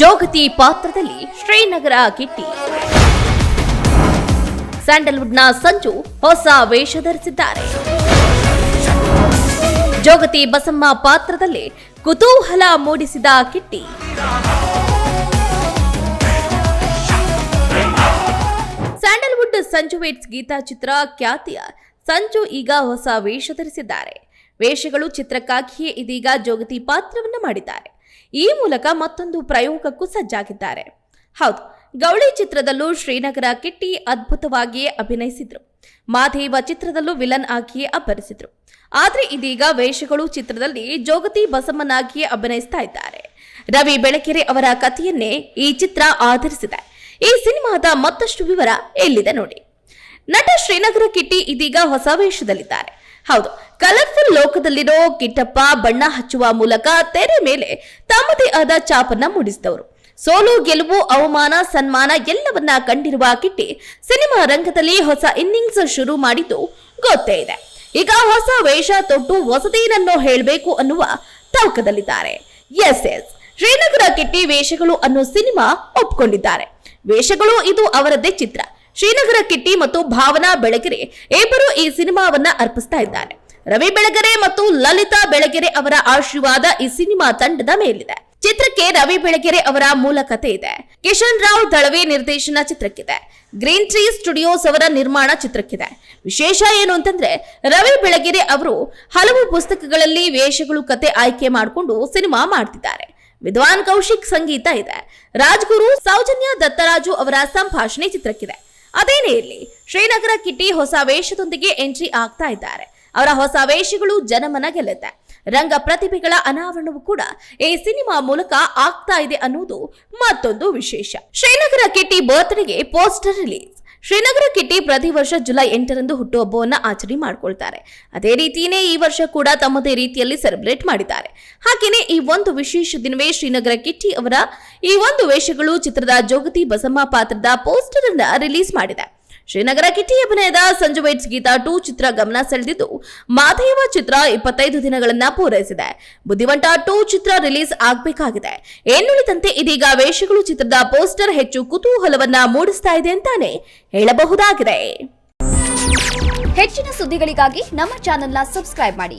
ಜೋಗತಿ ಪಾತ್ರದಲ್ಲಿ ಶ್ರೀನಗರ ಕಿಟ್ಟಿ. ಸ್ಯಾಂಡಲ್ವುಡ್ನ ಸಂಜು ಹೊಸ ವೇಷ ಧರಿಸಿದ್ದಾರೆ. ಜೋಗತಿ ಬಸಮ್ಮ ಪಾತ್ರದಲ್ಲಿ ಕುತೂಹಲ ಮೂಡಿಸಿದ ಕಿಟ್ಟಿ. ಸ್ಯಾಂಡಲ್ವುಡ್ ಸಂಜು ವೇಟ್ಸ್ ಗೀತಾ ಚಿತ್ರ ಖ್ಯಾತಿಯ ಸಂಜು ಈಗ ಹೊಸ ವೇಷ ಧರಿಸಿದ್ದಾರೆ. ವೇಷಗಳು ಚಿತ್ರಕ್ಕಾಗಿಯೇ ಇದೀಗ ಜೋಗತಿ ಪಾತ್ರವನ್ನು ಮಾಡಿದ್ದಾರೆ. ಈ ಮೂಲಕ ಮತ್ತೊಂದು ಪ್ರಯೋಗಕ್ಕೂ ಸಜ್ಜಾಗಿದ್ದಾರೆ. ಹೌದು, ಗೌಳಿ ಚಿತ್ರದಲ್ಲೂ ಶ್ರೀನಗರ ಕಿಟ್ಟಿ ಅದ್ಭುತವಾಗಿಯೇ ಅಭಿನಯಿಸಿದ್ರು. ಮಾದೇವ ಚಿತ್ರದಲ್ಲೂ ವಿಲನ್ ಆಗಿಯೇ ಅಬ್ಬರಿಸಿದ್ರು. ಆದ್ರೆ ಇದೀಗ ವೇಷಗಳು ಚಿತ್ರದಲ್ಲಿ ಜೋಗತಿ ಬಸಮ್ಮನಾಗಿಯೇ ಅಭಿನಯಿಸ್ತಾ ಇದ್ದಾರೆ. ರವಿ ಬೆಳಗೆರೆ ಅವರ ಕಥೆಯನ್ನೇ ಈ ಚಿತ್ರ ಆಧರಿಸಿದೆ. ಈ ಸಿನಿಮಾದ ಮತ್ತಷ್ಟು ವಿವರ ಎಲ್ಲಿದೆ ನೋಡಿ. ನಟ ಶ್ರೀನಗರ ಕಿಟ್ಟಿ ಇದೀಗ ಹೊಸ ವೇಷದಲ್ಲಿದ್ದಾರೆ. ಹೌದು, ಕಲರ್ಫುಲ್ ಲೋಕದಲ್ಲಿರೋ ಕಿಟ್ಟಪ್ಪ ಬಣ್ಣ ಹಚ್ಚುವ ಮೂಲಕ ತೆರೆ ಮೇಲೆ ತಮ್ಮದೇ ಆದ ಛಾಪನ್ನ ಮೂಡಿಸಿದವರು. ಸೋಲು ಗೆಲುವು ಅವಮಾನ ಸನ್ಮಾನ ಎಲ್ಲವನ್ನ ಕಂಡಿರುವ ಕಿಟ್ಟಿ ಸಿನಿಮಾ ರಂಗದಲ್ಲಿ ಹೊಸ ಇನ್ನಿಂಗ್ಸ್ ಶುರು ಮಾಡಿದ್ದು ಗೊತ್ತೇ ಇದೆ. ಈಗ ಹೊಸ ವೇಷ ತೊಟ್ಟು ಹೊಸದೇನನ್ನೋ ಹೇಳಬೇಕು ಅನ್ನುವ ತವಕದಲ್ಲಿದ್ದಾರೆ. ಎಸ್ ಶ್ರೀನಗರ ಕಿಟ್ಟಿ ವೇಷಗಳು ಅನ್ನೋ ಸಿನಿಮಾ ಒಪ್ಕೊಂಡಿದ್ದಾರೆ. ವೇಷಗಳು ಇದು ಅವರದ್ದೇ ಚಿತ್ರ. ಶ್ರೀನಗರ ಕಿಟ್ಟಿ ಮತ್ತು ಭಾವನಾ ಬೆಳಗೆರೆ ಇಬ್ಬರು ಈ ಸಿನಿಮಾವನ್ನ ಅರ್ಪಿಸ್ತಾ ಇದ್ದಾರೆ. ರವಿ ಬೆಳಗೆರೆ ಮತ್ತು ಲಲಿತಾ ಬೆಳಗೆರೆ ಅವರ ಆಶೀರ್ವಾದ ಈ ಸಿನಿಮಾ ತಂಡದ ಮೇಲಿದೆ. ಚಿತ್ರಕ್ಕೆ ರವಿ ಬೆಳಗೆರೆ ಅವರ ಮೂಲ ಕಥೆ ಇದೆ. ಕಿಶನ್ ರಾವ್ ದಳವಿ ನಿರ್ದೇಶನ ಚಿತ್ರಕ್ಕಿದೆ. ಗ್ರೀನ್ ಟ್ರೀ ಸ್ಟುಡಿಯೋಸ್ ಅವರ ನಿರ್ಮಾಣ ಚಿತ್ರಕ್ಕಿದೆ. ವಿಶೇಷ ಏನು ಅಂತಂದ್ರೆ ರವಿ ಬೆಳಗೆರೆ ಅವರು ಹಲವು ಪುಸ್ತಕಗಳಲ್ಲಿ ವೇಷಗಳು ಕತೆ ಆಯ್ಕೆ ಮಾಡಿಕೊಂಡು ಸಿನಿಮಾ ಮಾಡ್ತಿದ್ದಾರೆ. ವಿದ್ವಾನ್ ಕೌಶಿಕ್ ಸಂಗೀತ ಇದೆ. ರಾಜ್ಗುರು ಸೌಜನ್ಯ ದತ್ತರಾಜು ಅವರ ಸಂಭಾಷಣೆ ಚಿತ್ರಕ್ಕಿದೆ. ಅದೇನೇ ಇರಲಿ, ಶ್ರೀನಗರ ಕಿಟ್ಟಿ ಹೊಸ ವೇಷದೊಂದಿಗೆ ಎಂಟ್ರಿ ಆಗ್ತಾ ಇದ್ದಾರೆ. ಅವರ ಹೊಸ ವೇಷಗಳು ಜನಮನ ಗೆಲ್ಲುತ್ತೆ. ರಂಗ ಪ್ರತಿಭೆಗಳ ಅನಾವರಣವೂ ಕೂಡ ಈ ಸಿನಿಮಾ ಮೂಲಕ ಆಗ್ತಾ ಇದೆ ಅನ್ನೋದು ಮತ್ತೊಂದು ವಿಶೇಷ. ಶ್ರೀನಗರ ಕಿಟ್ಟಿ ಬರ್ತ್ಡೇಗೆ ಪೋಸ್ಟರ್ ರಿಲೀಸ್. ಶ್ರೀನಗರ ಕಿಟ್ಟಿ ಪ್ರತಿ ವರ್ಷ ಜುಲೈ 8ರಂದು ಹುಟ್ಟುಹಬ್ಬವನ್ನು ಆಚರಣೆ ಮಾಡಿಕೊಳ್ತಾರೆ. ಅದೇ ರೀತಿಯೇ ಈ ವರ್ಷ ಕೂಡ ತಮ್ಮದೇ ರೀತಿಯಲ್ಲಿ ಸೆಲೆಬ್ರೇಟ್ ಮಾಡಿದ್ದಾರೆ. ಹಾಗೇನೆ ಈ ಒಂದು ವಿಶೇಷ ದಿನವೇ ಶ್ರೀನಗರ ಕಿಟ್ಟಿ ಅವರ ಈ ಒಂದು ವೇಷಗಳು ಚಿತ್ರದ ಜೋಗತಿ ಬಸಮ್ಮ ಪಾತ್ರದ ಪೋಸ್ಟರ್ ಅನ್ನ ರಿಲೀಸ್ ಮಾಡಿದೆ. ಶ್ರೀನಗರ ಕಿಟ್ಟಿ ಅಭಿನಯದ ಸಂಜು ವೇಟ್ಸ್ ಗೀತಾ 2 ಚಿತ್ರ ಗಮನ ಸೆಳೆದಿದ್ದು, ಮಾದೇವ ಚಿತ್ರ 25 ದಿನಗಳನ್ನ ಪೂರೈಸಿದೆ. ಬುದ್ಧಿವಂತ 2 ಚಿತ್ರ ರಿಲೀಸ್ ಆಗಬೇಕಾಗಿದೆ. ಇನ್ನುಳಿದಂತೆ ಇದೀಗ ವೇಷಗಳು ಚಿತ್ರದ ಪೋಸ್ಟರ್ ಹೆಚ್ಚು ಕುತೂಹಲವನ್ನ ಮೂಡಿಸ್ತಾ ಇದೆ ಅಂತಾನೆ ಹೇಳಬಹುದಾಗಿದೆ. ಹೆಚ್ಚಿನ ಸುದ್ದಿಗಳಿಗಾಗಿ ನಮ್ಮ ಚಾನೆಲ್ನ ಸಬ್ಸ್ಕ್ರೈಬ್ ಮಾಡಿ.